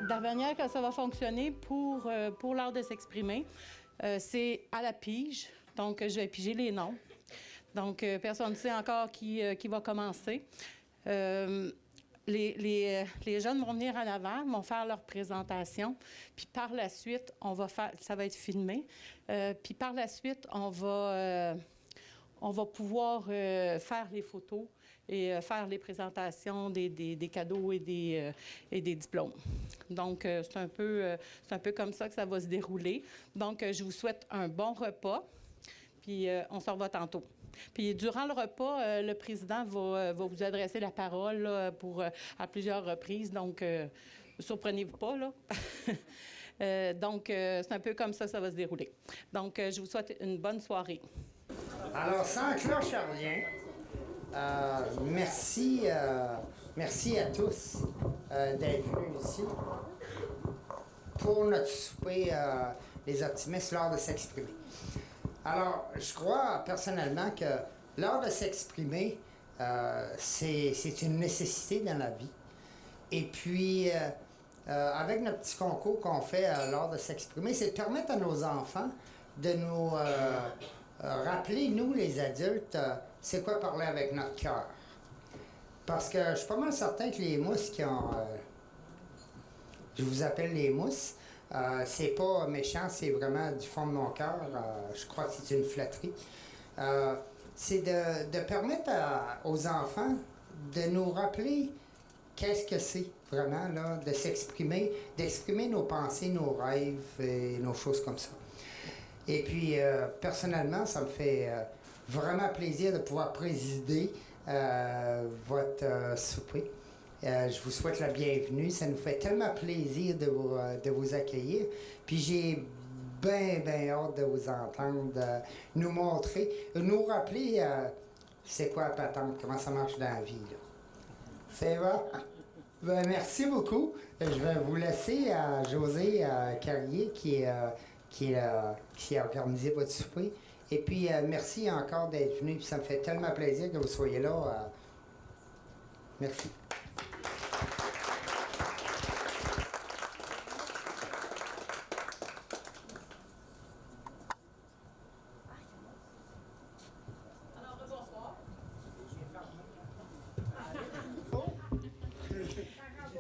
de la manière que ça va fonctionner pour l'art de s'exprimer, c'est à la pige. Donc, je vais piger les noms. Donc, personne ne sait encore qui va commencer. Les jeunes vont venir en avant, vont faire leur présentation, puis par la suite, ça va être filmé, puis par la suite, on va pouvoir faire les photos et faire les présentations des cadeaux et des diplômes. Donc, c'est un peu comme ça que ça va se dérouler. Donc, je vous souhaite un bon repas, puis on se revoit tantôt. Puis durant le repas, le président va vous adresser la parole là, à plusieurs reprises. Donc, surprenez-vous pas, là. Donc, c'est un peu comme ça que ça va se dérouler. Donc, je vous souhaite une bonne soirée. Alors, sans cloche à rien, merci à tous d'être venus ici pour notre souper Les Optimistes, l'art de s'exprimer. Alors, je crois personnellement que l'art de s'exprimer, c'est une nécessité dans la vie. Et puis, avec notre petit concours qu'on fait à l'art de s'exprimer, c'est de permettre à nos enfants de nous rappeler, nous les adultes, c'est quoi parler avec notre cœur. Parce que je suis pas mal certain que les mousses qui ont... je vous appelle les mousses. C'est pas méchant, c'est vraiment du fond de mon cœur. Je crois que c'est une flatterie. C'est de permettre aux enfants de nous rappeler qu'est-ce que c'est vraiment, là, de s'exprimer, d'exprimer nos pensées, nos rêves et nos choses comme ça. Et puis, personnellement, ça me fait vraiment plaisir de pouvoir présider votre souper. Je vous souhaite la bienvenue. Ça nous fait tellement plaisir de vous accueillir. Puis j'ai bien hâte de vous entendre, nous montrer, nous rappeler c'est quoi la patente, comment ça marche dans la vie. Là. C'est bon? Ben, merci beaucoup. Je vais vous laisser à José Carrier qui a organisé votre souper. Et puis, merci encore d'être venu. Puis ça me fait tellement plaisir que vous soyez là. Merci.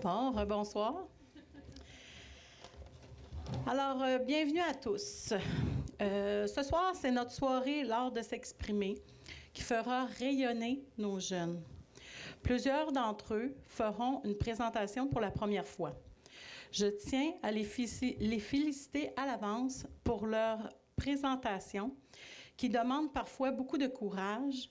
Bon, rebonsoir. Alors, bienvenue à tous. Ce soir, c'est notre soirée L'art de s'exprimer qui fera rayonner nos jeunes. Plusieurs d'entre eux feront une présentation pour la première fois. Je tiens à les féliciter à l'avance pour leur présentation qui demande parfois beaucoup de courage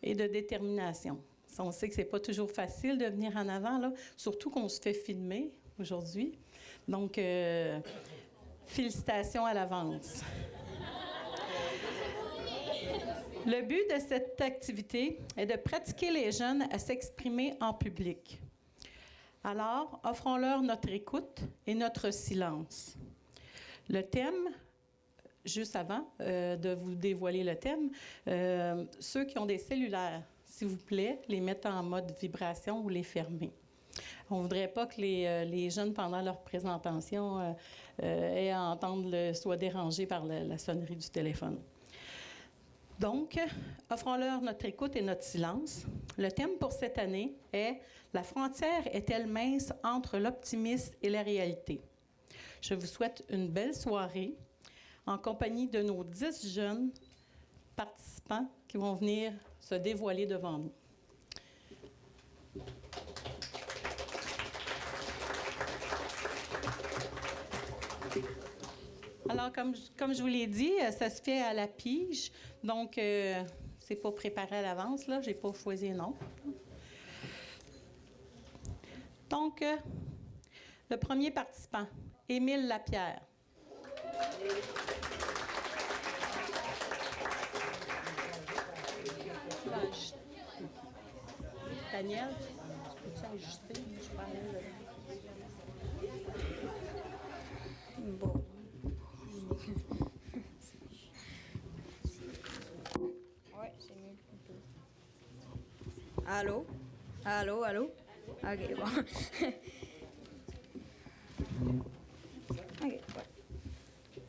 et de détermination. On sait que ce n'est pas toujours facile de venir en avant, là, surtout qu'on se fait filmer aujourd'hui. Donc, félicitations à l'avance. Le but de cette activité est de pratiquer les jeunes à s'exprimer en public. Alors, offrons-leur notre écoute et notre silence. Le thème, juste avant de vous dévoiler le thème, ceux qui ont des cellulaires, s'il vous plaît, les mettre en mode vibration ou les fermer. On ne voudrait pas que les jeunes, pendant leur présentation, aient à entendre soient dérangés par la sonnerie du téléphone. Donc, offrons-leur notre écoute et notre silence. Le thème pour cette année est « La frontière est-elle mince entre l'optimisme et la réalité? » Je vous souhaite une belle soirée en compagnie de nos 10 jeunes participants qui vont venir se dévoiler devant nous. Alors, comme je vous l'ai dit, ça se fait à la pige. Donc, c'est pas préparé à l'avance, là. J'ai pas choisi un nom. Donc, le premier participant, Émile Lapierre. Daniel, peux-tu ajuster? Je parlais Bon. Ouais, c'est mieux un peu. Allô? Allô? Ok, bon. OK, ouais.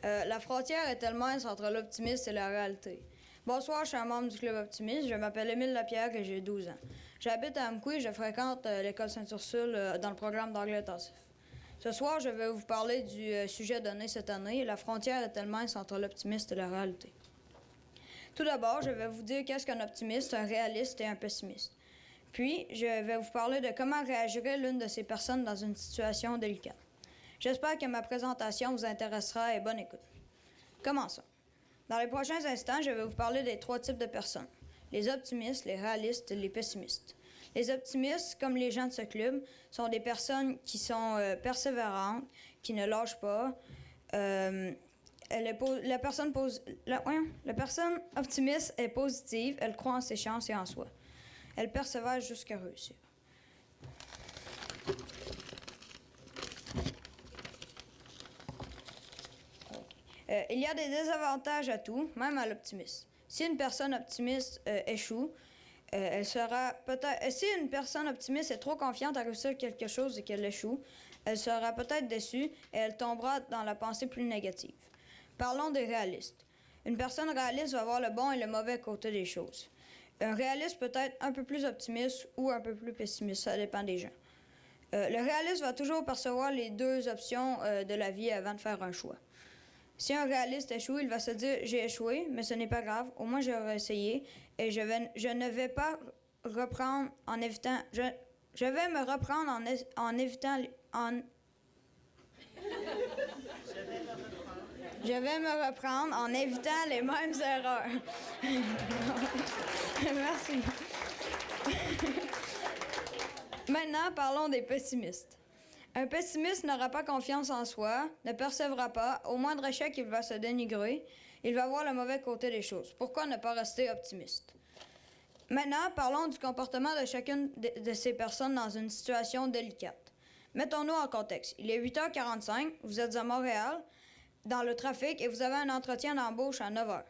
La frontière est tellement mince entre l'optimisme et la réalité. Bonsoir, je suis un membre du Club Optimiste. Je m'appelle Émile Lapierre et j'ai 12 ans. J'habite à Amqui et je fréquente l'école Sainte-Ursule dans le programme d'anglais intensif. Ce soir, je vais vous parler du sujet donné cette année. La frontière est tellement mince entre l'optimiste et la réalité. Tout d'abord, je vais vous dire qu'est-ce qu'un optimiste, un réaliste et un pessimiste. Puis, je vais vous parler de comment réagirait l'une de ces personnes dans une situation délicate. J'espère que ma présentation vous intéressera et bonne écoute. Commençons. Dans les prochains instants, je vais vous parler des 3 types de personnes. Les optimistes, les réalistes et les pessimistes. Les optimistes, comme les gens de ce club, sont des personnes qui sont persévérantes, qui ne lâchent pas. La personne optimiste est positive, elle croit en ses chances et en soi. Elle persévère jusqu'à réussir. Il y a des désavantages à tout, même à l'optimisme. Si une personne optimiste échoue, elle sera peut-être... Si une personne optimiste est trop confiante à réussir quelque chose et qu'elle échoue, elle sera peut-être déçue et elle tombera dans la pensée plus négative. Parlons des réalistes. Une personne réaliste va voir le bon et le mauvais côté des choses. Un réaliste peut être un peu plus optimiste ou un peu plus pessimiste, ça dépend des gens. Le réaliste va toujours percevoir les 2 options de la vie avant de faire un choix. Si un réaliste échoue, il va se dire « j'ai échoué, mais ce n'est pas grave, au moins j'aurais essayé et je ne vais pas reprendre en évitant... Je vais me reprendre en évitant... Je vais me reprendre en évitant les mêmes erreurs. » Merci. Maintenant, parlons des pessimistes. Un pessimiste n'aura pas confiance en soi, ne percevra pas, au moindre échec, il va se dénigrer, il va voir le mauvais côté des choses. Pourquoi ne pas rester optimiste? Maintenant, parlons du comportement de chacune de ces personnes dans une situation délicate. Mettons-nous en contexte. Il est 8h45, vous êtes à Montréal, dans le trafic, et vous avez un entretien d'embauche à 9h.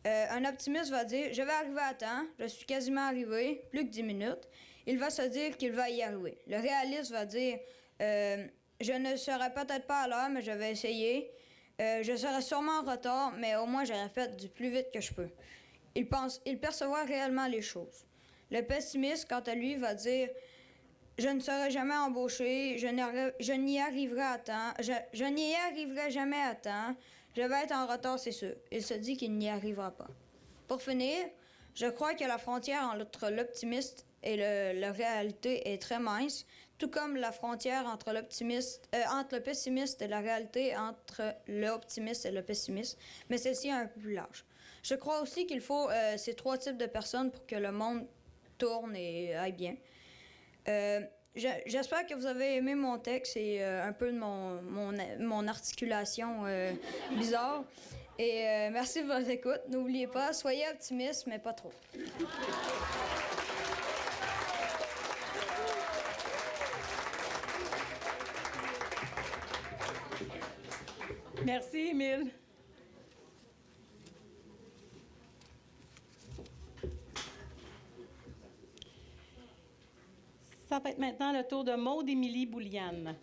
Un optimiste va dire « je vais arriver à temps, je suis quasiment arrivé, plus que 10 minutes ». Il va se dire qu'il va y arriver. Le réaliste va dire je ne serai peut-être pas à l'heure, mais je vais essayer. Je serai sûrement en retard, mais au moins je répète du plus vite que je peux. Il percevra réellement les choses. Le pessimiste, quant à lui, va dire je ne serai jamais embauché, je n'y arriverai à temps, je n'y arriverai jamais à temps, je vais être en retard, c'est sûr. Il se dit qu'il n'y arrivera pas. Pour finir, je crois que la frontière entre l'optimiste et la réalité est très mince, tout comme la frontière entre le pessimiste et la réalité, entre l'optimiste et le pessimiste, mais celle-ci est un peu plus large. Je crois aussi qu'il faut ces 3 types de personnes pour que le monde tourne et aille bien. J'espère que vous avez aimé mon texte et un peu de mon articulation bizarre. Et merci de votre écoute. N'oubliez pas, soyez optimistes, mais pas trop. Merci, Émile. Ça va être maintenant le tour de Maude Émilie Bouliane.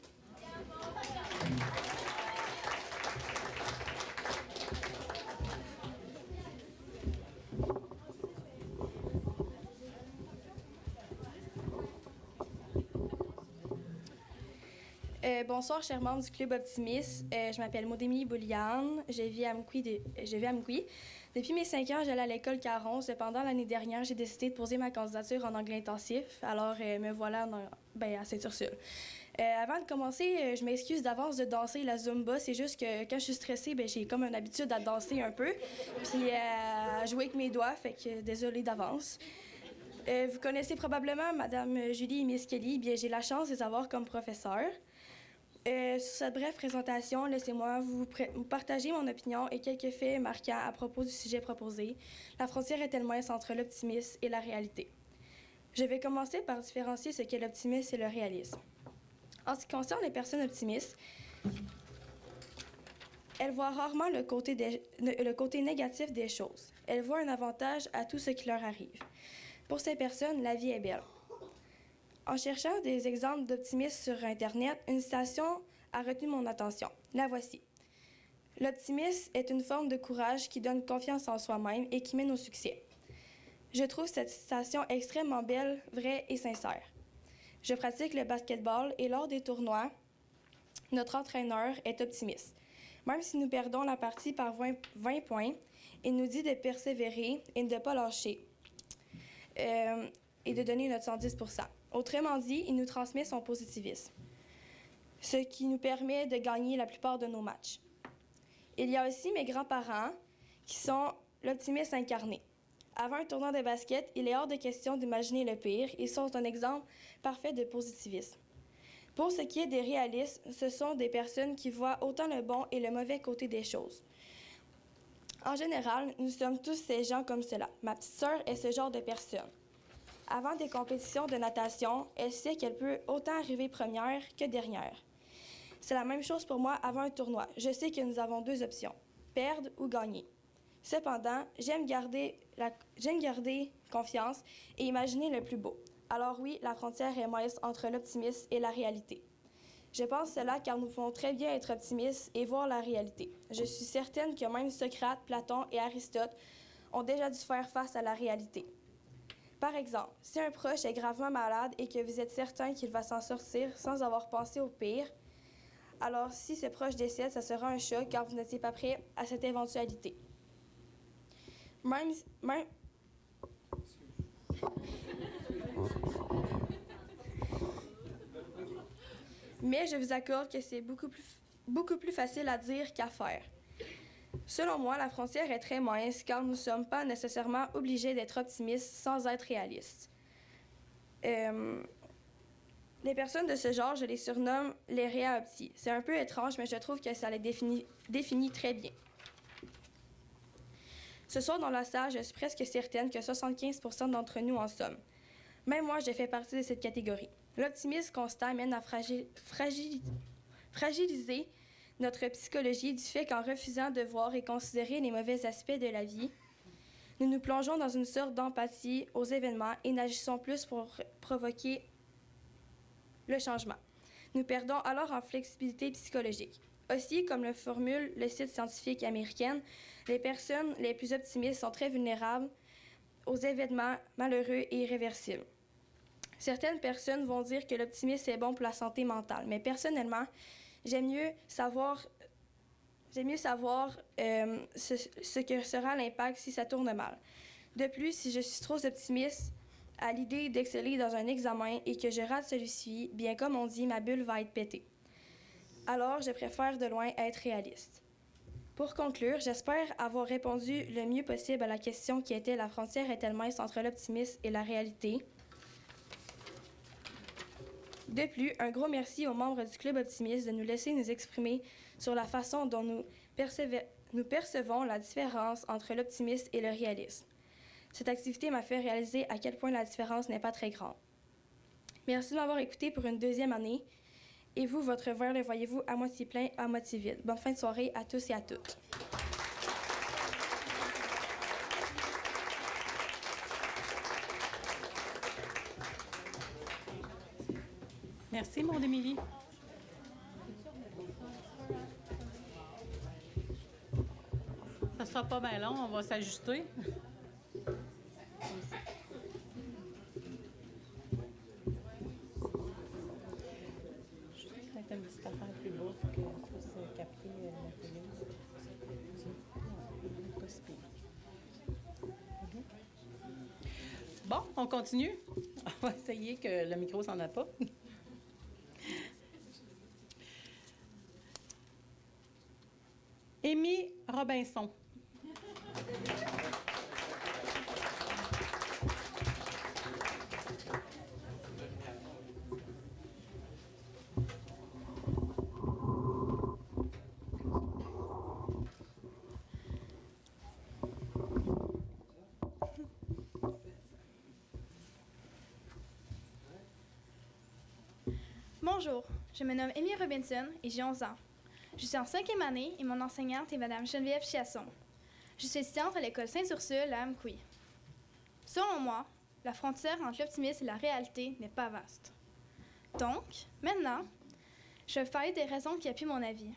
Bonsoir, chers membres du Club Optimiste. Je m'appelle Maude Émilie Bouliane. Je vis à Amqui. Depuis mes 5 ans, j'allais à l'école Caron. Cependant, l'année dernière, j'ai décidé de poser ma candidature en anglais intensif. Alors, me voilà à Sainte-Ursule. Avant de commencer, je m'excuse d'avance de danser la Zumba. C'est juste que quand je suis stressée, j'ai comme une habitude à danser un peu, puis à jouer avec mes doigts. Fait que désolée d'avance. Vous connaissez probablement Mme Julie et Miss Kelly. Bien, j'ai la chance de les avoir comme professeur. Sur cette brève présentation, laissez-moi vous partager mon opinion et quelques faits marquants à propos du sujet proposé. La frontière est-elle mince entre l'optimisme et la réalité? Je vais commencer par différencier ce qu'est l'optimisme et le réalisme. En ce qui concerne les personnes optimistes, elles voient rarement le côté négatif des choses. Elles voient un avantage à tout ce qui leur arrive. Pour ces personnes, la vie est belle. En cherchant des exemples d'optimisme sur Internet, une citation a retenu mon attention. La voici. L'optimisme est une forme de courage qui donne confiance en soi-même et qui mène au succès. Je trouve cette citation extrêmement belle, vraie et sincère. Je pratique le basketball et lors des tournois, notre entraîneur est optimiste. Même si nous perdons la partie par 20 points, il nous dit de persévérer et de ne pas lâcher et de donner notre 110 %. Autrement dit, il nous transmet son positivisme, ce qui nous permet de gagner la plupart de nos matchs. Il y a aussi mes grands-parents qui sont l'optimisme incarné. Avant un tournoi de basket, il est hors de question d'imaginer le pire. Ils sont un exemple parfait de positivisme. Pour ce qui est des réalistes, ce sont des personnes qui voient autant le bon et le mauvais côté des choses. En général, nous sommes tous ces gens comme cela. Ma petite sœur est ce genre de personne. Avant des compétitions de natation, elle sait qu'elle peut autant arriver première que dernière. C'est la même chose pour moi avant un tournoi. Je sais que nous avons 2 options, perdre ou gagner. Cependant, j'aime garder confiance et imaginer le plus beau. Alors oui, la frontière est mince entre l'optimisme et la réalité. Je pense cela car nous pouvons très bien être optimistes et voir la réalité. Je suis certaine que même Socrate, Platon et Aristote ont déjà dû faire face à la réalité. Par exemple, si un proche est gravement malade et que vous êtes certain qu'il va s'en sortir sans avoir pensé au pire, alors si ce proche décède, ça sera un choc car vous n'étiez pas prêt à cette éventualité. Mais je vous accorde que c'est beaucoup plus facile à dire qu'à faire. Selon moi, la frontière est très mince car nous ne sommes pas nécessairement obligés d'être optimistes sans être réalistes. Les personnes de ce genre, je les surnomme les réaoptis. C'est un peu étrange, mais je trouve que ça les définit très bien. Ce soir dans la salle, je suis presque certaine que 75 % d'entre nous en sommes. Même moi, je fais partie de cette catégorie. L'optimisme constant mène à fragiliser notre psychologie du fait qu'en refusant de voir et considérer les mauvais aspects de la vie, nous nous plongeons dans une sorte d'empathie aux événements et n'agissons plus pour provoquer le changement. Nous perdons alors en flexibilité psychologique. Aussi, comme le formule le site scientifique américain, les personnes les plus optimistes sont très vulnérables aux événements malheureux et irréversibles. Certaines personnes vont dire que l'optimisme est bon pour la santé mentale, mais personnellement, j'aime mieux savoir ce que sera l'impact si ça tourne mal. De plus, si je suis trop optimiste à l'idée d'exceller dans un examen et que je rate celui-ci, bien comme on dit, ma bulle va être pétée. Alors, je préfère de loin être réaliste. Pour conclure, j'espère avoir répondu le mieux possible à la question qui était la frontière est-elle mince entre l'optimisme et la réalité. De plus, un gros merci aux membres du Club Optimiste de nous laisser nous exprimer sur la façon dont nous percevons la différence entre l'optimisme et le réalisme. Cette activité m'a fait réaliser à quel point la différence n'est pas très grande. Merci de m'avoir écouté pour une 2e année. Et vous, votre verre, le voyez-vous à moitié plein, à moitié vide. Bonne fin de soirée à tous et à toutes. Merci, Maud Émilie. Ça sera pas bien long, on va s'ajuster. Je vais mettre une petite affaire plus bas pour qu'on puisse capter la pelouse. Pas si pire. Bon, on continue. On va essayer que le micro s'en a pas. Amy Robinson. Bonjour, je me nomme Amy Robinson et j'ai 11 ans. Je suis en 5e année et mon enseignante est Mme Geneviève Chiasson. Je suis étudiante à l'école Saint-Ursule à Amqui. Selon moi, la frontière entre l'optimisme et la réalité n'est pas vaste. Donc, maintenant, Je vais vous parler des raisons qui appuient mon avis.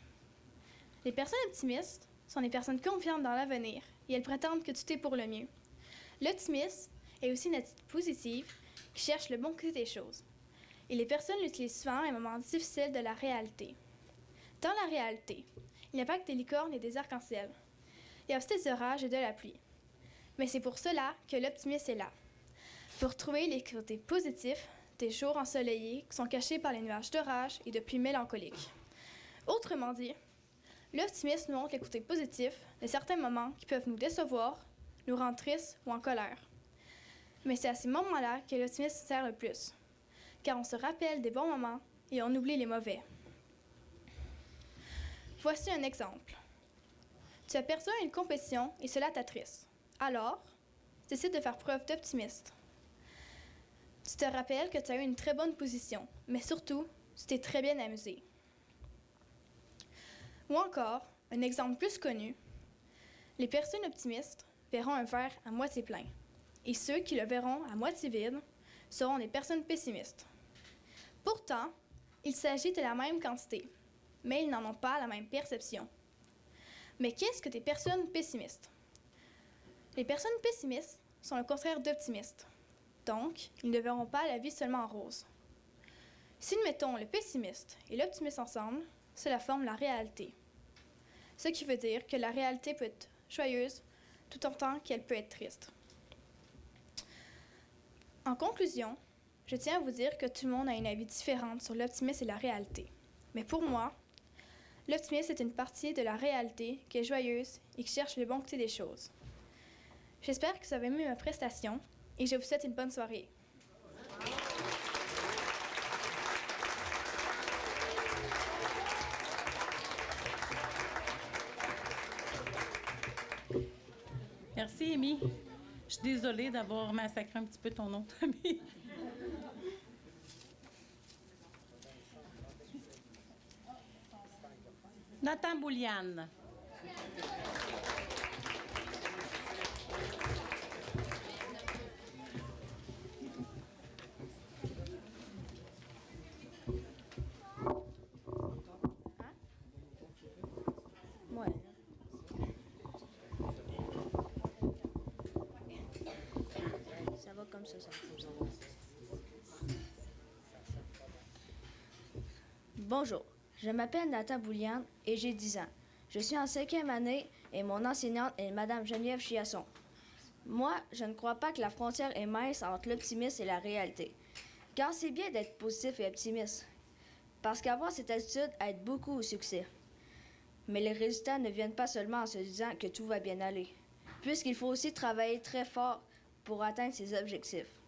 Les personnes optimistes sont des personnes confiantes dans l'avenir et elles prétendent que tout est pour le mieux. L'optimisme est aussi une attitude positive qui cherche le bon côté des choses. Et les personnes l'utilisent souvent à un moment difficile de la réalité. Dans la réalité, il n'y a pas que des licornes et des arcs-en-ciel. Il y a aussi des orages et de la pluie. Mais c'est pour cela que l'optimisme est là. Pour trouver les côtés positifs des jours ensoleillés qui sont cachés par les nuages d'orage et de pluie mélancoliques. Autrement dit, l'optimisme nous montre les côtés positifs de certains moments qui peuvent nous décevoir, nous rendre tristes ou en colère. Mais c'est à ces moments-là que l'optimisme sert le plus, car on se rappelle des bons moments et on oublie les mauvais. Voici un exemple. Tu aperçois une compétition et cela t'attriste. Alors, tu décides de faire preuve d'optimisme. Tu te rappelles que tu as eu une très bonne position, mais surtout, tu t'es très bien amusé. Ou encore, un exemple plus connu, les personnes optimistes verront un verre à moitié plein, et ceux qui le verront à moitié vide seront des personnes pessimistes. Pourtant, il s'agit de la même quantité, mais ils n'en ont pas la même perception. Mais qu'est-ce que des personnes pessimistes? Les personnes pessimistes sont le contraire d'optimistes. Donc, ils ne verront pas la vie seulement en rose. Si nous mettons le pessimiste et l'optimiste ensemble, cela forme la réalité. Ce qui veut dire que la réalité peut être joyeuse tout autant qu'elle peut être triste. En conclusion, je tiens à vous dire que tout le monde a une avis différente sur l'optimisme et la réalité. Mais pour moi, l'optimisme est une partie de la réalité qui est joyeuse et qui cherche le bon côté des choses. J'espère que vous avez aimé ma prestation et je vous souhaite une bonne soirée. Merci, Amy. Je suis désolée d'avoir massacré un petit peu ton autre ami. Nathan Bouliane. Ça va comme ça. Bonjour, je m'appelle Nathan Bouliane et j'ai 10 ans. Je suis en 5e année et mon enseignante est Madame Geneviève Chiasson. Moi, je ne crois pas que la frontière est mince entre l'optimisme et la réalité. Car c'est bien d'être positif et optimiste. Parce qu'avoir cette attitude aide beaucoup au succès. Mais les résultats ne viennent pas seulement en se disant que tout va bien aller. Puisqu'il faut aussi travailler très fort pour atteindre ses objectifs.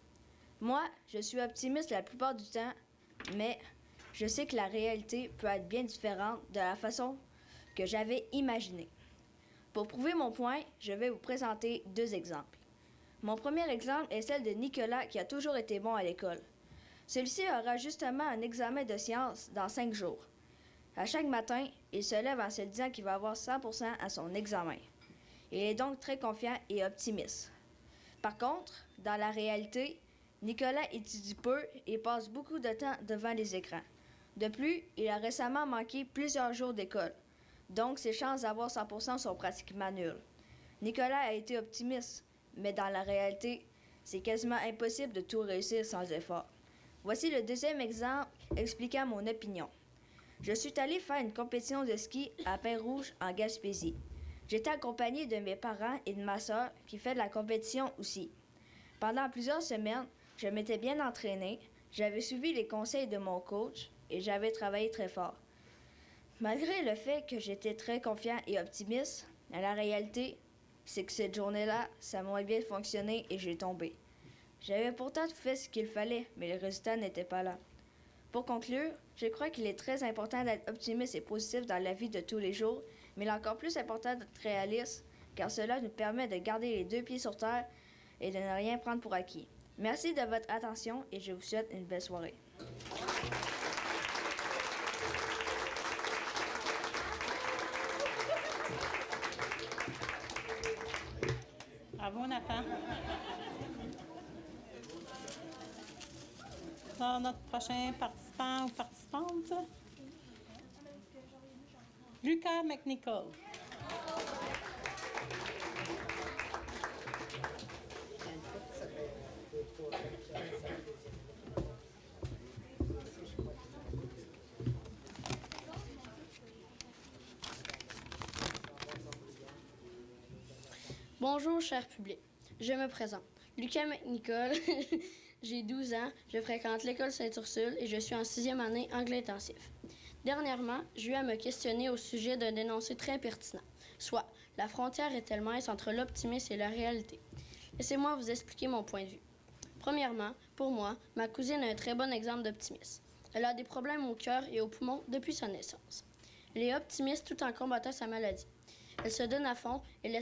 Moi, je suis optimiste la plupart du temps, mais je sais que la réalité peut être bien différente de la façon que j'avais imaginé. Pour prouver mon point, je vais vous présenter 2 exemples. Mon premier exemple est celle de Nicolas qui a toujours été bon à l'école. Celui-ci aura justement un examen de sciences dans 5 jours. À chaque matin, il se lève en se disant qu'il va avoir 100% à son examen. Il est donc très confiant et optimiste. Par contre, dans la réalité, Nicolas étudie peu et passe beaucoup de temps devant les écrans. De plus, il a récemment manqué plusieurs jours d'école. Donc, ses chances d'avoir 100% sont pratiquement nulles. Nicolas a été optimiste, mais dans la réalité, c'est quasiment impossible de tout réussir sans effort. Voici le deuxième exemple expliquant mon opinion. Je suis allée faire une compétition de ski à Pin-Rouge en Gaspésie. J'étais accompagnée de mes parents et de ma sœur qui fait de la compétition aussi. Pendant plusieurs semaines, je m'étais bien entraînée, j'avais suivi les conseils de mon coach et j'avais travaillé très fort. Malgré le fait que j'étais très confiant et optimiste, la réalité, c'est que cette journée-là, ça a moins bien fonctionné et j'ai tombé. J'avais pourtant fait ce qu'il fallait, mais les résultats n'étaient pas là. Pour conclure, je crois qu'il est très important d'être optimiste et positif dans la vie de tous les jours, mais il est encore plus important d'être réaliste, car cela nous permet de garder les 2 pieds sur terre et de ne rien prendre pour acquis. Merci de votre attention et je vous souhaite une belle soirée. Bravo, Nathan. Alors, notre prochain participant ou participante? Lucas McNichol. Bonjour, cher public. Je me présente. Lucas McNichol, j'ai 12 ans, je fréquente l'école Sainte-Ursule et je suis en 6e année anglais intensif. Dernièrement, j'ai eu à me questionner au sujet d'un énoncé très pertinent, soit la frontière est-elle mince entre l'optimisme et la réalité. Laissez-moi vous expliquer mon point de vue. Premièrement, pour moi, ma cousine est un très bon exemple d'optimisme. Elle a des problèmes au cœur et aux poumons depuis sa naissance. Elle est optimiste tout en combattant sa maladie. Elle se donne à fond et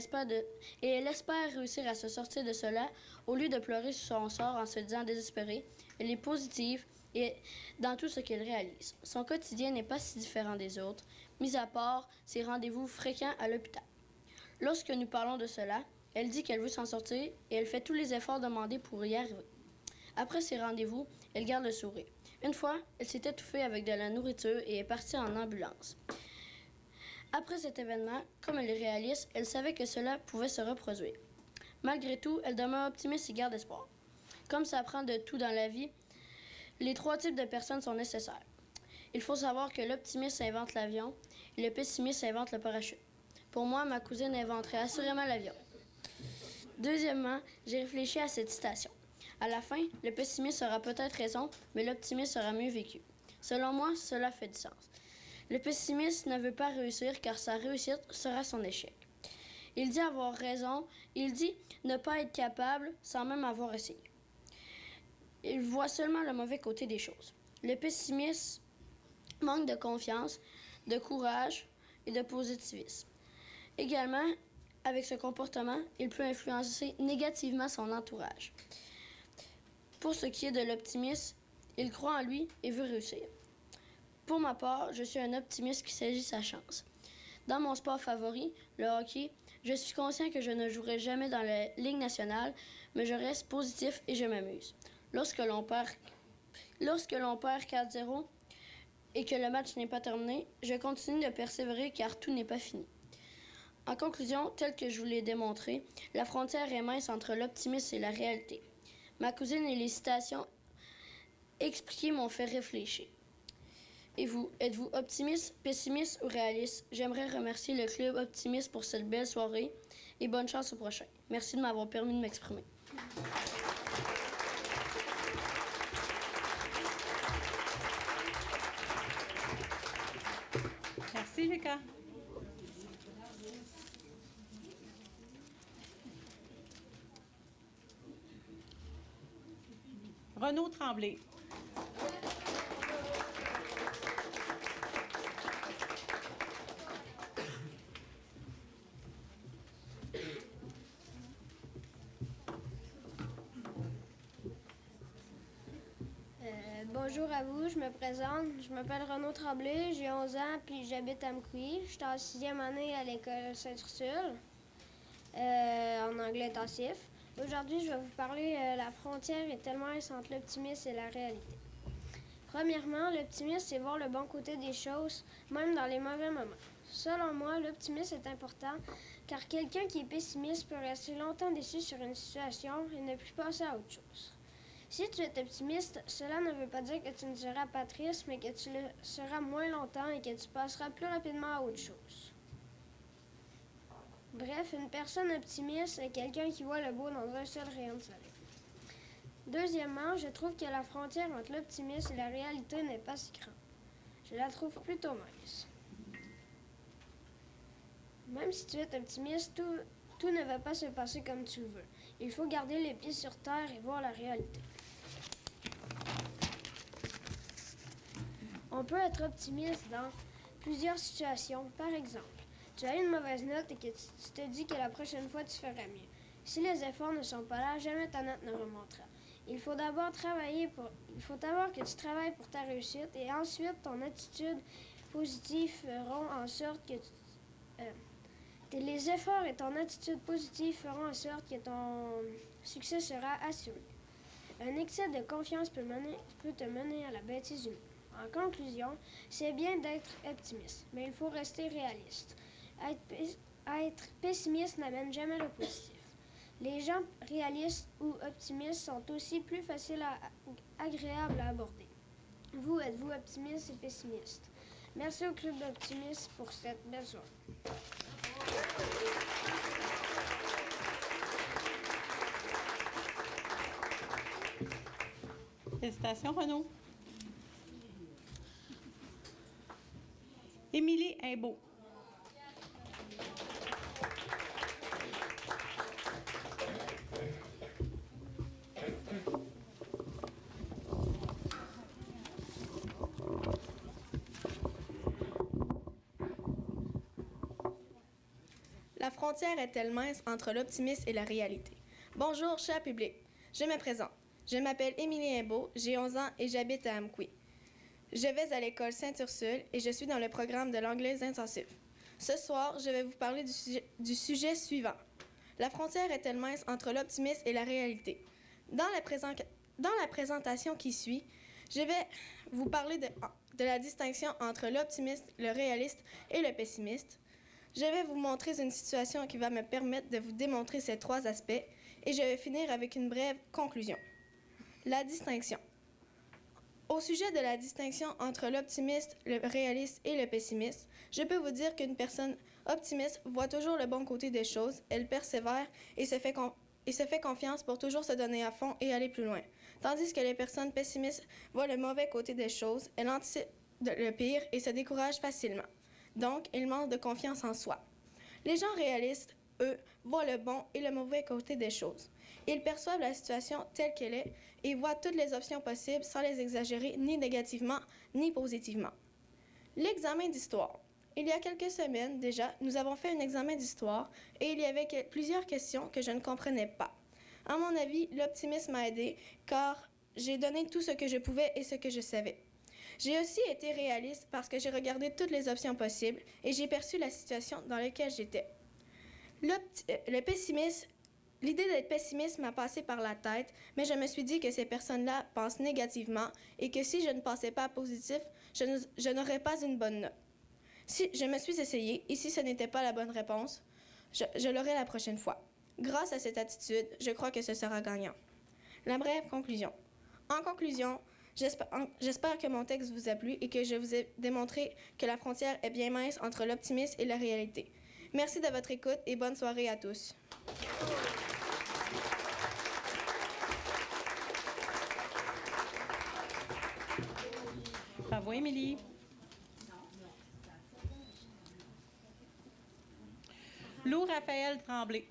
elle espère réussir à se sortir de cela au lieu de pleurer sur son sort en se disant désespérée. Elle est positive et dans tout ce qu'elle réalise. Son quotidien n'est pas si différent des autres, mis à part ses rendez-vous fréquents à l'hôpital. Lorsque nous parlons de cela, elle dit qu'elle veut s'en sortir et elle fait tous les efforts demandés pour y arriver. Après ses rendez-vous, elle garde le sourire. Une fois, elle s'est étouffée avec de la nourriture et est partie en ambulance. Après cet événement, comme elle est réaliste, elle savait que cela pouvait se reproduire. Malgré tout, elle demeure optimiste et garde espoir. Comme ça prend de tout dans la vie, les 3 types de personnes sont nécessaires. Il faut savoir que l'optimiste invente l'avion et le pessimiste invente le parachute. Pour moi, ma cousine inventerait assurément l'avion. Deuxièmement, j'ai réfléchi à cette citation. À la fin, le pessimiste aura peut-être raison, mais l'optimiste aura mieux vécu. Selon moi, cela fait du sens. Le pessimiste ne veut pas réussir car sa réussite sera son échec. Il dit avoir raison, il dit ne pas être capable sans même avoir essayé. Il voit seulement le mauvais côté des choses. Le pessimiste manque de confiance, de courage et de positivisme. Également, avec ce comportement, il peut influencer négativement son entourage. Pour ce qui est de l'optimisme, il croit en lui et veut réussir. Pour ma part, je suis un optimiste qui saisit sa chance. Dans mon sport favori, le hockey, je suis conscient que je ne jouerai jamais dans la Ligue nationale, mais je reste positif et je m'amuse. Lorsque l'on perd 4-0 et que le match n'est pas terminé, je continue de persévérer car tout n'est pas fini. En conclusion, tel que je vous l'ai démontré, la frontière est mince entre l'optimisme et la réalité. Ma cousine et les citations expliquées m'ont fait réfléchir. Et vous, êtes-vous optimiste, pessimiste ou réaliste? J'aimerais remercier le Club Optimiste pour cette belle soirée et bonne chance au prochain. Merci de m'avoir permis de m'exprimer. Merci, Lucas. Renaud Tremblay. Bonjour à vous, je me présente. Je m'appelle Renaud Tremblay, j'ai 11 ans puis j'habite à Amqui. Je suis en 6e année à l'école Sainte-Ursule en anglais intensif. Aujourd'hui, je vais vous parler la frontière est tellement mince entre l'optimisme et la réalité. Premièrement, l'optimisme, c'est voir le bon côté des choses, même dans les mauvais moments. Selon moi, l'optimisme est important car quelqu'un qui est pessimiste peut rester longtemps déçu sur une situation et ne plus passer à autre chose. Si tu es optimiste, cela ne veut pas dire que tu ne seras pas triste, mais que tu le seras moins longtemps et que tu passeras plus rapidement à autre chose. Bref, une personne optimiste est quelqu'un qui voit le beau dans un seul rayon de soleil. Deuxièmement, je trouve que la frontière entre l'optimisme et la réalité n'est pas si grande. Je la trouve plutôt mince. Même si tu es optimiste, tout ne va pas se passer comme tu le veux. Il faut garder les pieds sur terre et voir la réalité. On peut être optimiste dans plusieurs situations. Par exemple, tu as une mauvaise note et que tu te dis que la prochaine fois, tu feras mieux. Si les efforts ne sont pas là, jamais ta note ne remontera. Il faut d'abord que tu travailles pour ta réussite et ensuite, ton attitude positive feront en sorte que les efforts et ton attitude positive feront en sorte que ton succès sera assuré. Un excès de confiance peut te mener à la bêtise humaine. En conclusion, c'est bien d'être optimiste, mais il faut rester réaliste. Être pessimiste n'amène jamais le positif. Les gens réalistes ou optimistes sont aussi plus agréables à aborder. Vous, êtes-vous optimiste et pessimiste? Merci au Club d'optimistes pour cette belle soirée. Félicitations, Renaud. Émilie Imbeau. La frontière est-elle mince entre l'optimisme et la réalité? Bonjour, cher public. Je me présente. Je m'appelle Émilie Imbeau, j'ai 11 ans et j'habite à Amqui. Je vais à l'école Sainte-Ursule et je suis dans le programme de l'anglais intensif. Ce soir, je vais vous parler du sujet suivant. La frontière est-elle mince entre l'optimisme et la réalité? Dans la présentation qui suit, je vais vous parler de la distinction entre l'optimiste, le réaliste et le pessimiste. Je vais vous montrer une situation qui va me permettre de vous démontrer ces trois aspects et je vais finir avec une brève conclusion. La distinction. Au sujet de la distinction entre l'optimiste, le réaliste et le pessimiste, je peux vous dire qu'une personne optimiste voit toujours le bon côté des choses, elle persévère et se fait confiance pour toujours se donner à fond et aller plus loin. Tandis que les personnes pessimistes voient le mauvais côté des choses, elles anticipent le pire et se découragent facilement. Donc, ils manquent de confiance en soi. Les gens réalistes, eux, voient le bon et le mauvais côté des choses. Ils perçoivent la situation telle qu'elle est et voient toutes les options possibles sans les exagérer ni négativement ni positivement. L'examen d'histoire. Il y a quelques semaines déjà, nous avons fait un examen d'histoire et il y avait plusieurs questions que je ne comprenais pas. À mon avis, l'optimisme m'a aidé car j'ai donné tout ce que je pouvais et ce que je savais. J'ai aussi été réaliste parce que j'ai regardé toutes les options possibles et j'ai perçu la situation dans laquelle j'étais. Le pessimisme, l'idée d'être pessimiste m'a passé par la tête, mais je me suis dit que ces personnes-là pensent négativement et que si je ne pensais pas positif, je n'aurais pas une bonne note. Si je me suis essayée et si ce n'était pas la bonne réponse, je l'aurai la prochaine fois. Grâce à cette attitude, je crois que ce sera gagnant. La brève conclusion. En conclusion, j'espère que mon texte vous a plu et que je vous ai démontré que la frontière est bien mince entre l'optimisme et la réalité. Merci de votre écoute et bonne soirée à tous. Bravo, Émilie. Lou Raphaël Tremblay.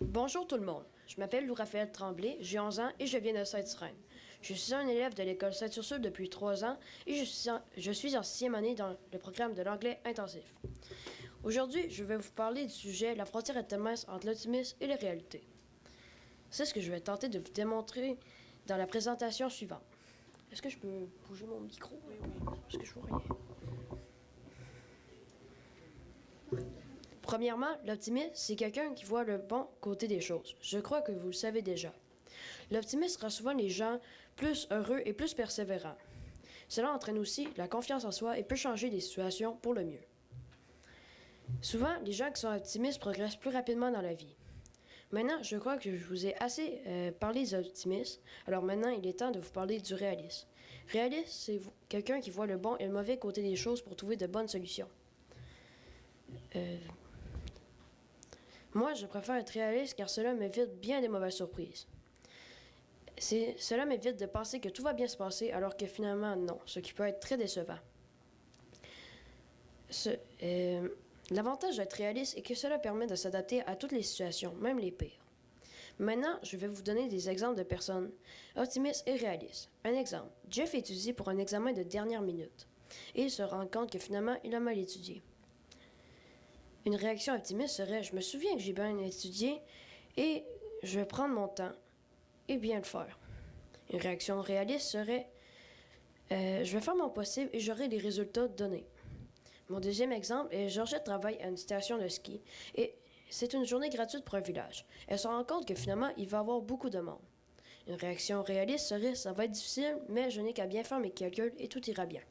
Bonjour tout le monde. Je m'appelle Lou-Raphaël Tremblay, j'ai 11 ans et je viens de Sainte-Sirène. Je suis un élève de l'école Sainte-Ursule depuis 3 ans et je suis en 6e année dans le programme de l'anglais intensif. Aujourd'hui, je vais vous parler du sujet « La frontière est mince entre l'optimisme et la réalité ». C'est ce que je vais tenter de vous démontrer dans la présentation suivante. Est-ce que je peux bouger mon micro? Oui. Parce que je vois rien. Premièrement, l'optimiste, c'est quelqu'un qui voit le bon côté des choses. Je crois que vous le savez déjà. L'optimiste rend souvent les gens plus heureux et plus persévérants. Cela entraîne aussi la confiance en soi et peut changer des situations pour le mieux. Souvent, les gens qui sont optimistes progressent plus rapidement dans la vie. Maintenant, je crois que je vous ai assez parlé des optimistes, alors maintenant, il est temps de vous parler du réalisme. Réaliste, c'est quelqu'un qui voit le bon et le mauvais côté des choses pour trouver de bonnes solutions. Moi, je préfère être réaliste car cela m'évite bien des mauvaises surprises. Cela m'évite de penser que tout va bien se passer alors que finalement non, ce qui peut être très décevant. L'avantage d'être réaliste est que cela permet de s'adapter à toutes les situations, même les pires. Maintenant, je vais vous donner des exemples de personnes optimistes et réalistes. Un exemple, Jeff étudie pour un examen de dernière minute et il se rend compte que finalement il a mal étudié. Une réaction optimiste serait « Je me souviens que j'ai bien étudié et je vais prendre mon temps et bien le faire. » Une réaction réaliste serait « Je vais faire mon possible et j'aurai les résultats donnés. » Mon deuxième exemple est Georgette travaille à une station de ski et c'est une journée gratuite pour un village. Elle se rend compte que finalement, il va y avoir beaucoup de monde. Une réaction réaliste serait « ça va être difficile, mais je n'ai qu'à bien faire mes calculs et tout ira bien ».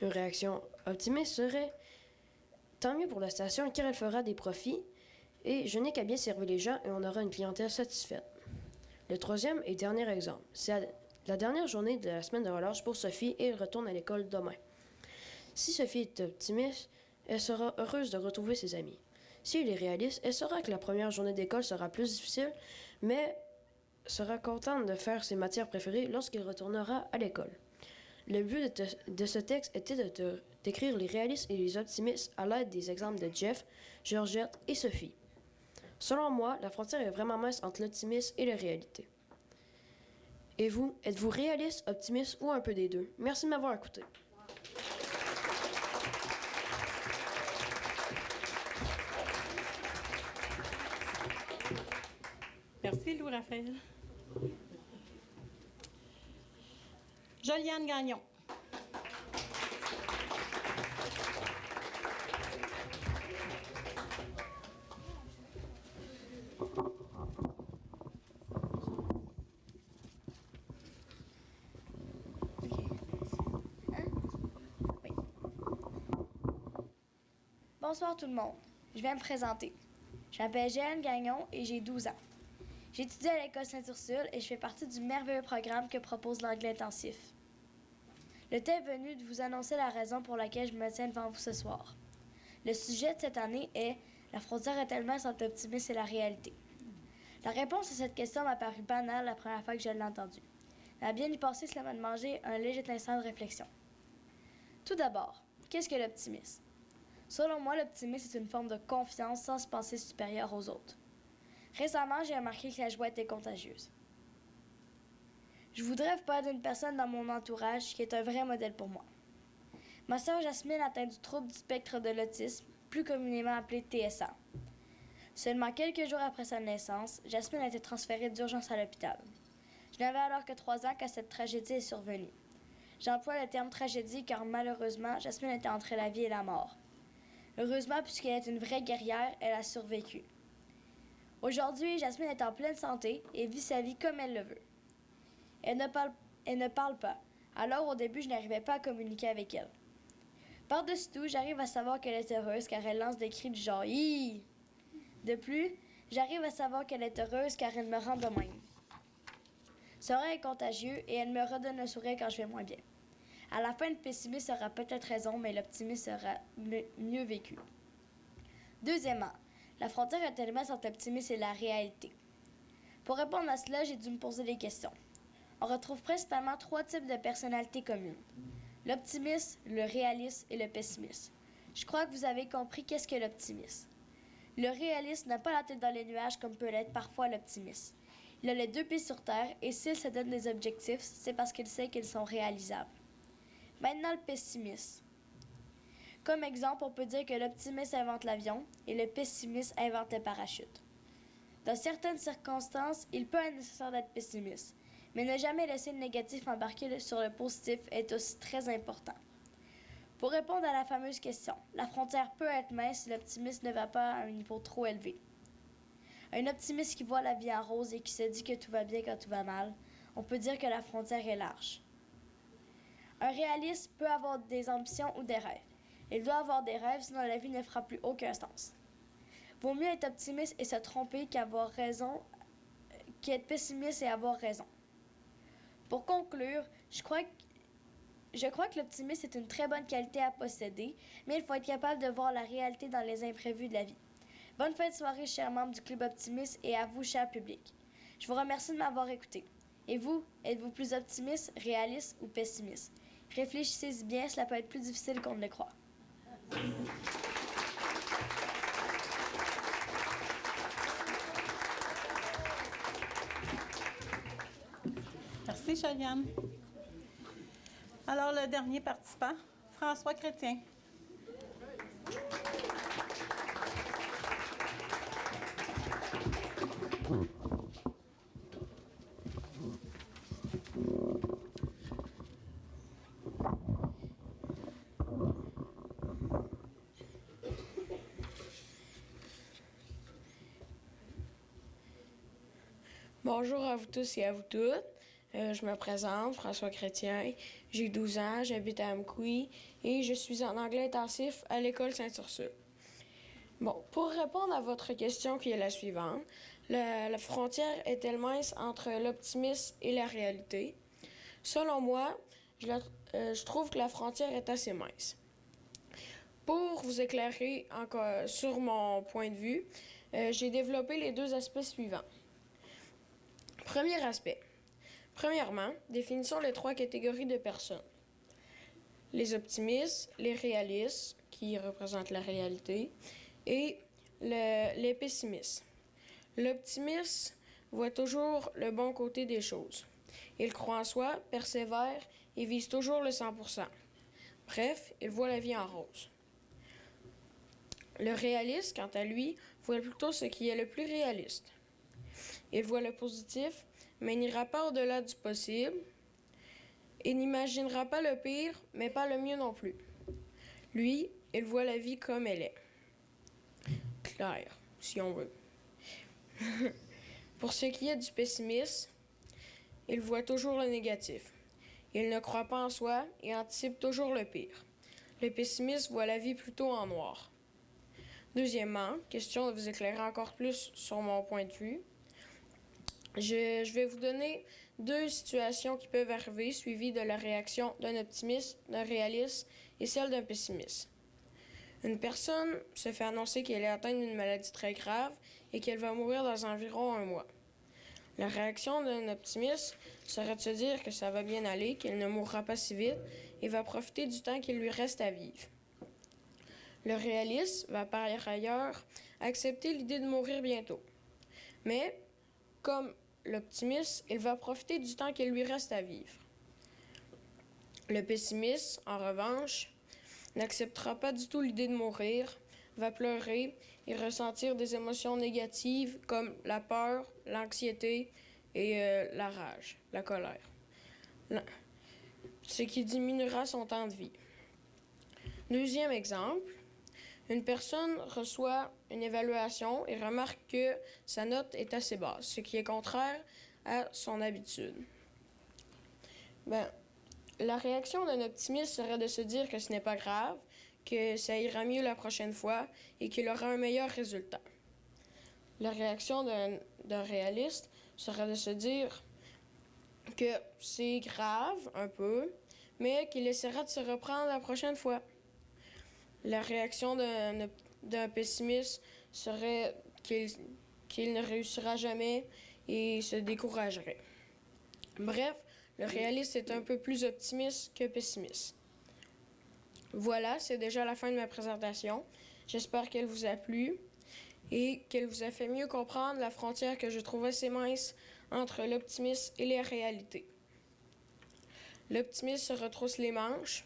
Une réaction optimiste serait « tant mieux pour la station car elle fera des profits et je n'ai qu'à bien servir les gens et on aura une clientèle satisfaite ». Le troisième et dernier exemple, c'est la dernière journée de la semaine de relâche pour Sophie et elle retourne à l'école demain. Si Sophie est optimiste, elle sera heureuse de retrouver ses amis. Si elle est réaliste, elle saura que la première journée d'école sera plus difficile, mais sera contente de faire ses matières préférées lorsqu'elle retournera à l'école. Le but de ce texte était de décrire les réalistes et les optimistes à l'aide des exemples de Jeff, Georgette et Sophie. Selon moi, la frontière est vraiment mince entre l'optimisme et la réalité. Et vous, êtes-vous réaliste, optimiste ou un peu des deux? Merci de m'avoir écouté. Merci, Louis-Raphaël. Joliane Gagnon. Bonsoir tout le monde. Je vais me présenter. Je m'appelle Joliane Gagnon et j'ai 12 ans. J'étudie à l'école Sainte-Ursule et je fais partie du merveilleux programme que propose l'anglais intensif. Le temps est venu de vous annoncer la raison pour laquelle je me tiens devant vous ce soir. Le sujet de cette année est « La frontière est-elle mince entre l'optimisme et la réalité ?» La réponse à cette question m'a paru banale la première fois que je l'ai entendue. Mais à bien y penser, cela m'a demandé un léger instant de réflexion. Tout d'abord, qu'est-ce que l'optimisme? Selon moi, l'optimisme est une forme de confiance sans se penser supérieur aux autres. Récemment, j'ai remarqué que la joie était contagieuse. Je voudrais vous parler d'une personne dans mon entourage qui est un vrai modèle pour moi. Ma sœur Jasmine atteint du trouble du spectre de l'autisme, plus communément appelé TSA. Seulement quelques jours après sa naissance, Jasmine a été transférée d'urgence à l'hôpital. Je n'avais alors que 3 ans quand cette tragédie est survenue. J'emploie le terme tragédie car malheureusement, Jasmine était entre la vie et la mort. Heureusement, puisqu'elle est une vraie guerrière, elle a survécu. Aujourd'hui, Jasmine est en pleine santé et vit sa vie comme elle le veut. Elle ne parle pas, alors au début, je n'arrivais pas à communiquer avec elle. Par-dessus tout, j'arrive à savoir qu'elle est heureuse car elle lance des cris du genre « Hi !» De plus, j'arrive à savoir qu'elle est heureuse car elle me rend de même. Son rire est contagieux et elle me redonne un sourire quand je vais moins bien. À la fin, le pessimiste aura peut-être raison, mais l'optimiste sera mieux vécu. Deuxièmement, la frontière est tellement entre l'optimisme et la réalité. Pour répondre à cela, j'ai dû me poser des questions. On retrouve principalement 3 types de personnalités communes. L'optimisme, le réalisme et le pessimiste. Je crois que vous avez compris qu'est-ce que l'optimisme. Le réaliste n'a pas la tête dans les nuages comme peut l'être parfois l'optimiste. Il a les 2 pieds sur terre et s'il se donne des objectifs, c'est parce qu'il sait qu'ils sont réalisables. Maintenant, le pessimiste. Comme exemple, on peut dire que l'optimiste invente l'avion et le pessimiste invente le parachute. Dans certaines circonstances, il peut être nécessaire d'être pessimiste, mais ne jamais laisser le négatif embarquer sur le positif est aussi très important. Pour répondre à la fameuse question, la frontière peut être mince si l'optimiste ne va pas à un niveau trop élevé. Un optimiste qui voit la vie en rose et qui se dit que tout va bien quand tout va mal, on peut dire que la frontière est large. Un réaliste peut avoir des ambitions ou des rêves. Il doit avoir des rêves, sinon la vie ne fera plus aucun sens. Vaut mieux être optimiste et se tromper qu'avoir raison, qu'être pessimiste et avoir raison. Pour conclure, je crois que l'optimisme est une très bonne qualité à posséder, mais il faut être capable de voir la réalité dans les imprévus de la vie. Bonne fin de soirée, chers membres du Club Optimiste, et à vous, cher public. Je vous remercie de m'avoir écouté. Et vous, êtes-vous plus optimiste, réaliste ou pessimiste? Réfléchissez-y bien, cela peut être plus difficile qu'on ne le croit. Merci, Joliane. Alors, le dernier participant, François Chrétien. Bonjour à vous tous et à vous toutes. Je me présente, François Chrétien. J'ai 12 ans, j'habite à Amqui et je suis en anglais intensif à l'école Sainte-Ursule. Bon, pour répondre à votre question qui est la suivante, la frontière est-elle mince entre l'optimisme et la réalité? Selon moi, je trouve que la frontière est assez mince. Pour vous éclairer encore sur mon point de vue, j'ai développé les deux aspects suivants. Premier aspect. Premièrement, définissons les trois catégories de personnes. Les optimistes, les réalistes, qui représentent la réalité, et les pessimistes. L'optimiste voit toujours le bon côté des choses. Il croit en soi, persévère et vise toujours le 100%. Bref, il voit la vie en rose. Le réaliste, quant à lui, voit plutôt ce qui est le plus réaliste. Il voit le positif, mais n'ira pas au-delà du possible et n'imaginera pas le pire, mais pas le mieux non plus. Lui, il voit la vie comme elle est. Claire, si on veut. Pour ce qui est du pessimisme, il voit toujours le négatif. Il ne croit pas en soi et anticipe toujours le pire. Le pessimiste voit la vie plutôt en noir. Deuxièmement, question de vous éclairer encore plus sur mon point de vue, je vais vous donner deux situations qui peuvent arriver suivies de la réaction d'un optimiste, d'un réaliste et celle d'un pessimiste. Une personne se fait annoncer qu'elle est atteinte d'une maladie très grave et qu'elle va mourir dans environ 1 mois. La réaction d'un optimiste serait de se dire que ça va bien aller, qu'elle ne mourra pas si vite et va profiter du temps qu'il lui reste à vivre. Le réaliste va par ailleurs accepter l'idée de mourir bientôt. Mais, comme l'optimiste, il va profiter du temps qu'il lui reste à vivre. Le pessimiste, en revanche, n'acceptera pas du tout l'idée de mourir, va pleurer et ressentir des émotions négatives comme la peur, l'anxiété et la rage, la colère. Ce qui diminuera son temps de vie. Deuxième exemple, une personne reçoit une évaluation et remarque que sa note est assez basse, ce qui est contraire à son habitude. La réaction d'un optimiste serait de se dire que ce n'est pas grave, que ça ira mieux la prochaine fois et qu'il aura un meilleur résultat. La réaction d'un réaliste serait de se dire que c'est grave un peu, mais qu'il essaiera de se reprendre la prochaine fois. La réaction d'un pessimiste serait qu'il ne réussira jamais et se découragerait. Bref, le réaliste est un peu plus optimiste que pessimiste. Voilà, c'est déjà la fin de ma présentation. J'espère qu'elle vous a plu et qu'elle vous a fait mieux comprendre la frontière que je trouve assez mince entre l'optimisme et les réalités. L'optimiste se retrousse les manches.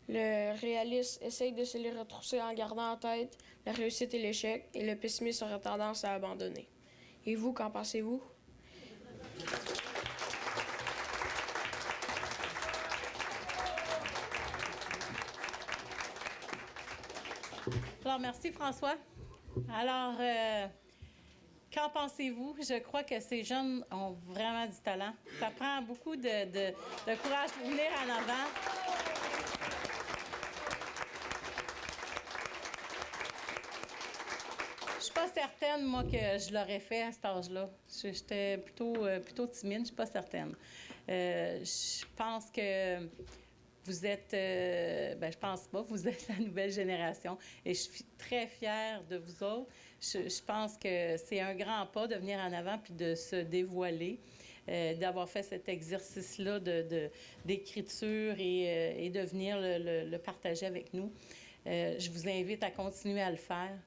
Le réaliste essaye de se les retrousser en gardant en tête la réussite et l'échec, et le pessimiste aura tendance à abandonner. Et vous, qu'en pensez-vous? Alors, merci François. Alors, qu'en pensez-vous? Je crois que ces jeunes ont vraiment du talent. Ça prend beaucoup de courage pour venir en avant. Je suis pas certaine, moi, que je l'aurais fait à cet âge-là. J'étais plutôt timide, je suis pas certaine. Je pense que vous êtes, je pense pas, vous êtes la nouvelle génération et je suis très fière de vous autres. Je pense que c'est un grand pas de venir en avant puis de se dévoiler, d'avoir fait cet exercice-là d'écriture et de venir le partager avec nous. Je vous invite à continuer à le faire.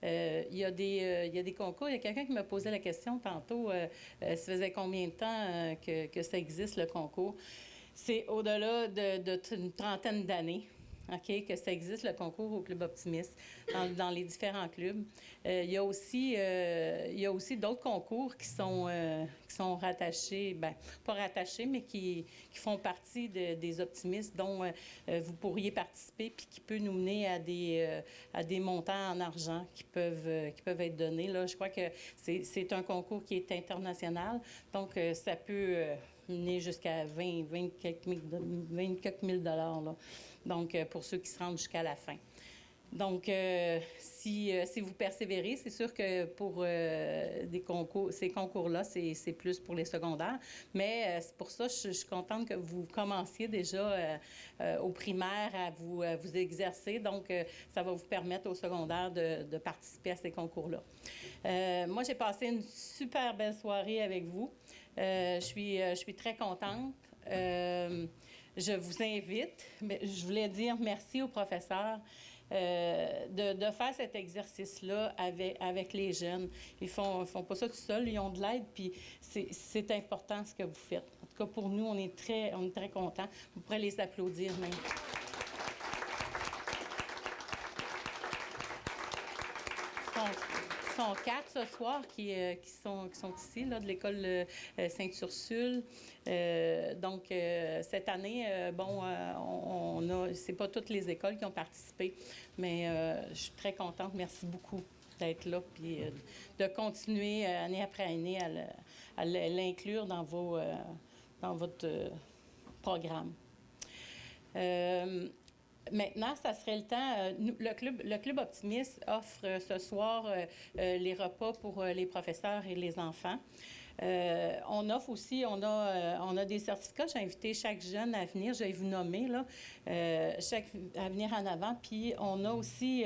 Il y a des concours. Il y a quelqu'un qui m'a posé la question tantôt, ça faisait combien de temps que ça existe, le concours? C'est au-delà d'une trentaine d'années. OK, que ça existe, le concours au Club Optimiste, dans les différents clubs. Il y a aussi d'autres concours qui sont rattachés, bien, pas rattachés, mais qui font partie des optimistes dont vous pourriez participer puis qui peut nous mener à des montants en argent qui peuvent être donnés. Là, je crois que c'est un concours qui est international, donc ça peut mener jusqu'à 20 quelques mille dollars, là. Donc, pour ceux qui se rendent jusqu'à la fin. Donc, si vous persévérez, c'est sûr que pour ces concours-là, c'est plus pour les secondaires. Mais c'est pour ça que je suis contente que vous commenciez déjà au primaire à vous exercer. Donc, ça va vous permettre au secondaire de participer à ces concours-là. Moi, j'ai passé une super belle soirée avec vous. Je suis très contente. Je vous invite, mais je voulais dire merci aux professeurs de faire cet exercice-là avec les jeunes. Ils font pas ça tout seuls, ils ont de l'aide, puis c'est important ce que vous faites. En tout cas, pour nous, on est très contents. Vous pourrez les applaudir même. Ils sont 4 ce soir qui sont ici, là, de l'école Sainte-Ursule. Donc, cette année, c'est pas toutes les écoles qui ont participé, mais je suis très contente. Merci beaucoup d'être là, puis de continuer année après année à l'inclure dans votre programme. Maintenant, ça serait le temps. Le Club Optimiste offre ce soir les repas pour les professeurs et les enfants. On offre aussi, on a des certificats. J'ai invité chaque jeune à venir. Je vais vous nommer, là, à venir en avant. Puis, on a aussi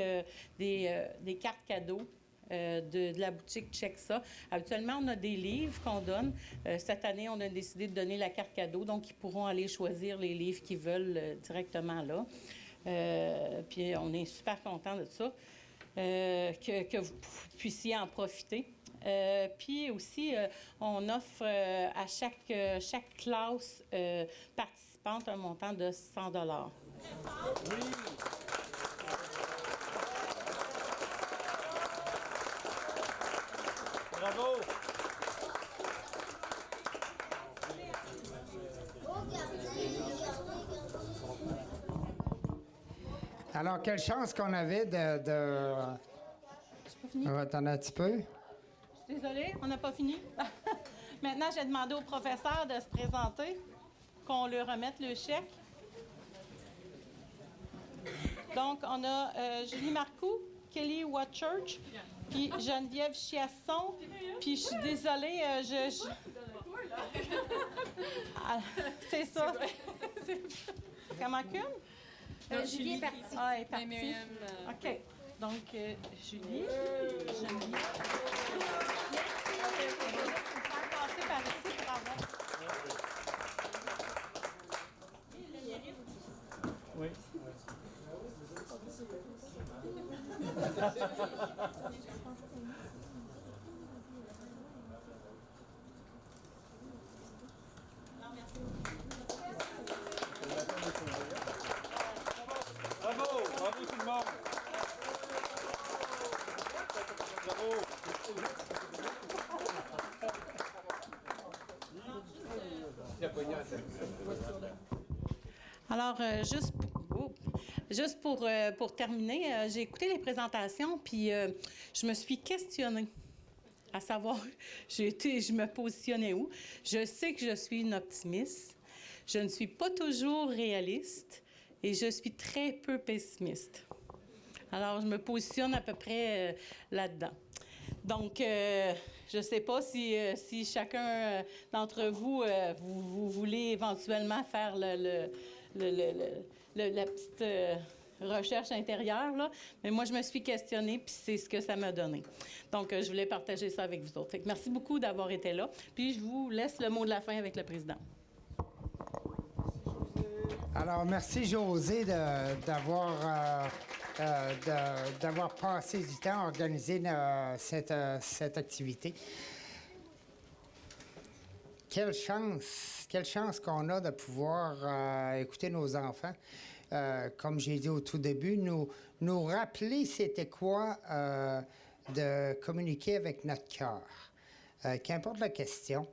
des cartes cadeaux. De la boutique Check Ça. Habituellement, on a des livres qu'on donne. Cette année, on a décidé de donner la carte cadeau, donc ils pourront aller choisir les livres qu'ils veulent directement là. Puis on est super contents de ça, que vous puissiez en profiter. Puis aussi, on offre à chaque classe participante un montant de 100 $. Oui. Bravo! Alors, quelle chance qu'on avait On va attendre un petit peu. Je suis désolée, on n'a pas fini. Maintenant, j'ai demandé au professeur de se présenter, qu'on lui remette le chèque. Donc, on a Julie Marcoux, Kelly Watchurch, puis Geneviève Chiasson. Puis, je suis désolée, Ah, c'est ça. Comment qu'une? Julie est partie. Ah, elle est partie. OK. Donc, Julie. Geneviève. Passer par ici pour avoir. Oui. Bravo, bravo tout le monde. Bravo. Alors, juste pour terminer, j'ai écouté les présentations, puis je me suis questionnée à savoir, je me positionnais où. Je sais que je suis une optimiste. Je ne suis pas toujours réaliste et je suis très peu pessimiste. Alors, je me positionne à peu près là-dedans. Donc, je ne sais pas si chacun d'entre vous, vous voulez éventuellement faire la petite recherche intérieure, là. Mais moi, je me suis questionnée, puis c'est ce que ça m'a donné. Donc, je voulais partager ça avec vous autres. Fait que merci beaucoup d'avoir été là. Puis, je vous laisse le mot de la fin avec le président. Alors, merci, Josée, d'avoir passé du temps à organiser cette activité. Quelle chance qu'on a de pouvoir écouter nos enfants. comme j'ai dit au tout début, nous rappeler c'était quoi de communiquer avec notre cœur. Qu'importe la question,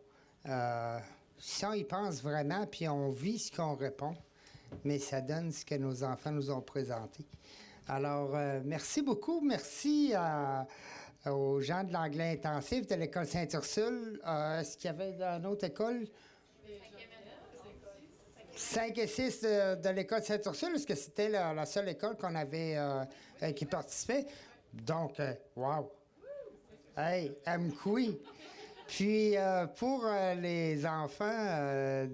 si on y pense vraiment, puis on vit ce qu'on répond, mais ça donne ce que nos enfants nous ont présenté. Alors, merci beaucoup. Merci aux gens de l'anglais intensif de l'École Sainte-Ursule. Est-ce qu'il y avait une autre école? 5 et 6 de l'École Sainte-Ursule. Est-ce que c'était la seule école qu'on avait qui participait? Donc, wow! Hey, Amkoui! Puis, pour les enfants,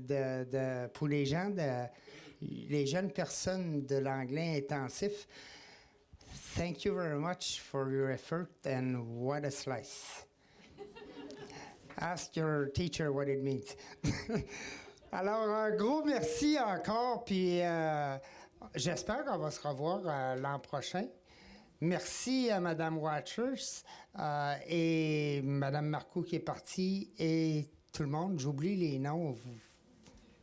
pour les gens, les jeunes personnes de l'anglais intensif, thank you very much for your effort and what a slice. Ask your teacher what it means. Alors, un gros merci encore, puis j'espère qu'on va se revoir l'an prochain. Merci à Mme Watchers et Mme Marcoux qui est partie et tout le monde. J'oublie les noms.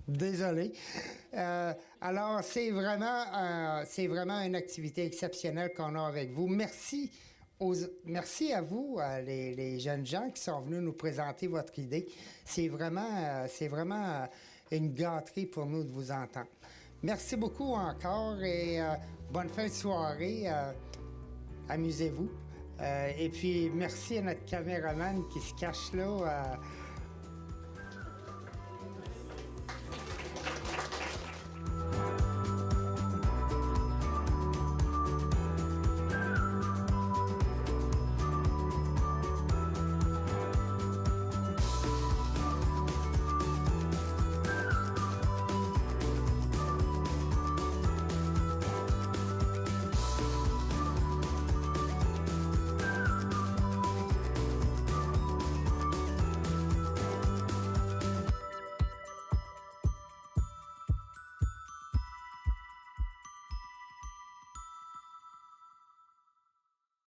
Désolé. Alors, c'est vraiment une activité exceptionnelle qu'on a avec vous. Merci à vous, les jeunes gens qui sont venus nous présenter votre idée. C'est vraiment une gâterie pour nous de vous entendre. Merci beaucoup encore et bonne fin de soirée. Amusez-vous. Et puis, merci à notre caméraman qui se cache là.